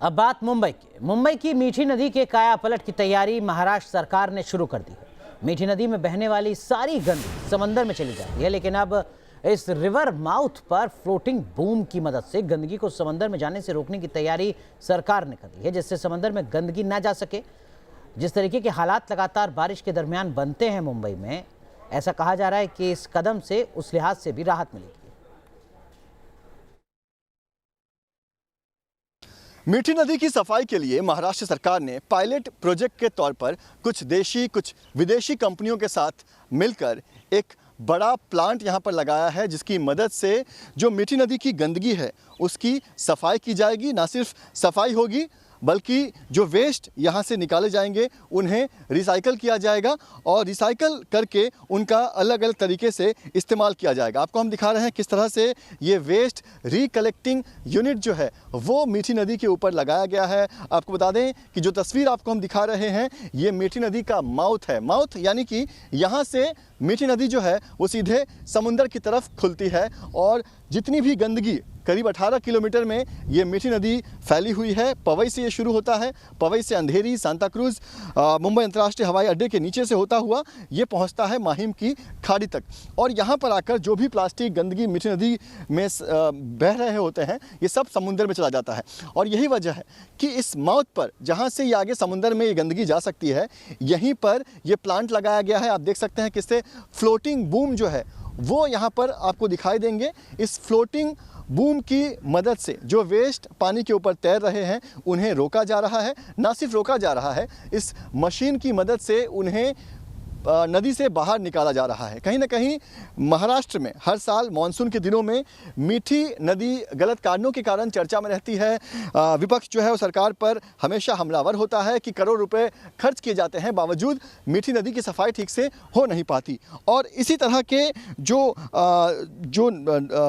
अब बात मुंबई की मीठी नदी के कायापलट की तैयारी महाराष्ट्र सरकार ने शुरू कर दी है। मीठी नदी में बहने वाली सारी गंदगी समंदर में चली जाती है, लेकिन अब इस रिवर माउथ पर फ्लोटिंग बूम की मदद से गंदगी को समंदर में जाने से रोकने की तैयारी सरकार ने कर दी है, जिससे समंदर में गंदगी ना जा सके। जिस तरीके के हालात लगातार बारिश के दरमियान बनते हैं मुंबई में, ऐसा कहा जा रहा है कि इस कदम से उस लिहाज से भी राहत मिलेगी। मीठी नदी की सफाई के लिए महाराष्ट्र सरकार ने पायलट प्रोजेक्ट के तौर पर कुछ देशी कुछ विदेशी कंपनियों के साथ मिलकर एक बड़ा प्लांट यहां पर लगाया है, जिसकी मदद से जो मीठी नदी की गंदगी है उसकी सफाई की जाएगी। ना सिर्फ सफाई होगी बल्कि जो वेस्ट यहाँ से निकाले जाएंगे उन्हें रिसाइकल किया जाएगा और रिसाइकल करके उनका अलग अलग तरीके से इस्तेमाल किया जाएगा। आपको हम दिखा रहे हैं किस तरह से ये वेस्ट रिकलेक्टिंग यूनिट जो है वो मीठी नदी के ऊपर लगाया गया है। आपको बता दें कि जो तस्वीर आपको हम दिखा रहे हैं ये मीठी नदी का माउथ है। माउथ यानी कि यहाँ से मीठी नदी जो है वो सीधे समुंदर की तरफ खुलती है और जितनी भी गंदगी करीब 18 किलोमीटर में ये मीठी नदी फैली हुई है। पवई से ये शुरू होता है, पवई से अंधेरी, सांता क्रूज, मुंबई अंतर्राष्ट्रीय हवाई अड्डे के नीचे से होता हुआ ये पहुंचता है माहिम की खाड़ी तक और यहाँ पर आकर जो भी प्लास्टिक गंदगी मीठी नदी में बह रहे होते हैं ये सब समुंदर में चला जाता है। और यही वजह है कि इस माउथ पर जहाँ से ये आगे समुंदर में ये गंदगी जा सकती है, यहीं पर ये प्लांट लगाया गया है। आप देख सकते हैं किससे फ्लोटिंग बूम जो है वो यहाँ पर आपको दिखाई देंगे। इस फ्लोटिंग बूम की मदद से जो वेस्ट पानी के ऊपर तैर रहे हैं उन्हें रोका जा रहा है। ना सिर्फ रोका जा रहा है, इस मशीन की मदद से उन्हें नदी से बाहर निकाला जा रहा है। कहीं ना कहीं महाराष्ट्र में हर साल मानसून के दिनों में मीठी नदी गलत कारणों के कारण चर्चा में रहती है। विपक्ष जो है वो सरकार पर हमेशा हमलावर होता है कि करोड़ रुपए खर्च किए जाते हैं, बावजूद मीठी नदी की सफाई ठीक से हो नहीं पाती। और इसी तरह के जो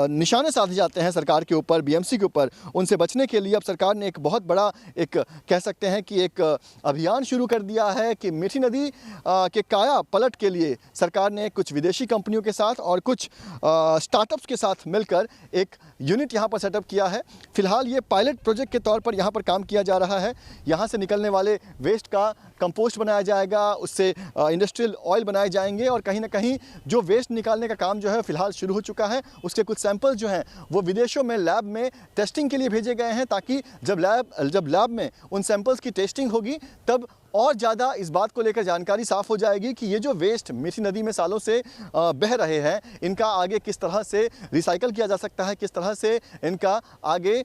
निशाने साधे जाते हैं सरकार के ऊपर, बीएमसी के ऊपर, उनसे बचने के लिए अब सरकार ने एक बहुत बड़ा एक कह सकते हैं कि एक अभियान शुरू कर दिया है कि मीठी नदी के काया पलट के लिए सरकार ने कुछ विदेशी कंपनियों के साथ और कुछ स्टार्टअप्स के साथ मिलकर एक यूनिट यहाँ पर सेटअप किया है। फिलहाल ये पायलट प्रोजेक्ट के तौर पर यहाँ पर काम किया जा रहा है। यहाँ से निकलने वाले वेस्ट का कंपोस्ट बनाया जाएगा, उससे इंडस्ट्रियल ऑयल बनाए जाएंगे और कहीं ना कहीं जो वेस्ट निकालने का काम जो है फिलहाल शुरू हो चुका है। उसके कुछ सैंपल जो हैं वो विदेशों में लैब में टेस्टिंग के लिए भेजे गए हैं, ताकि जब लैब में उन सैंपल्स की टेस्टिंग होगी तब और ज़्यादा इस बात को लेकर जानकारी साफ़ हो जाएगी कि ये जो वेस्ट मीठी नदी में सालों से बह रहे हैं इनका आगे किस तरह से रिसाइकल किया जा सकता है, किस तरह से इनका आगे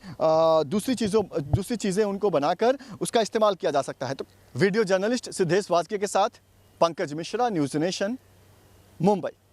दूसरी चीज़ें उनको बनाकर उसका इस्तेमाल किया जा सकता है। तो वीडियो जर्नलिस्ट सिद्धेश वाजके के साथ पंकज मिश्रा, न्यूज़ नेशन, मुंबई।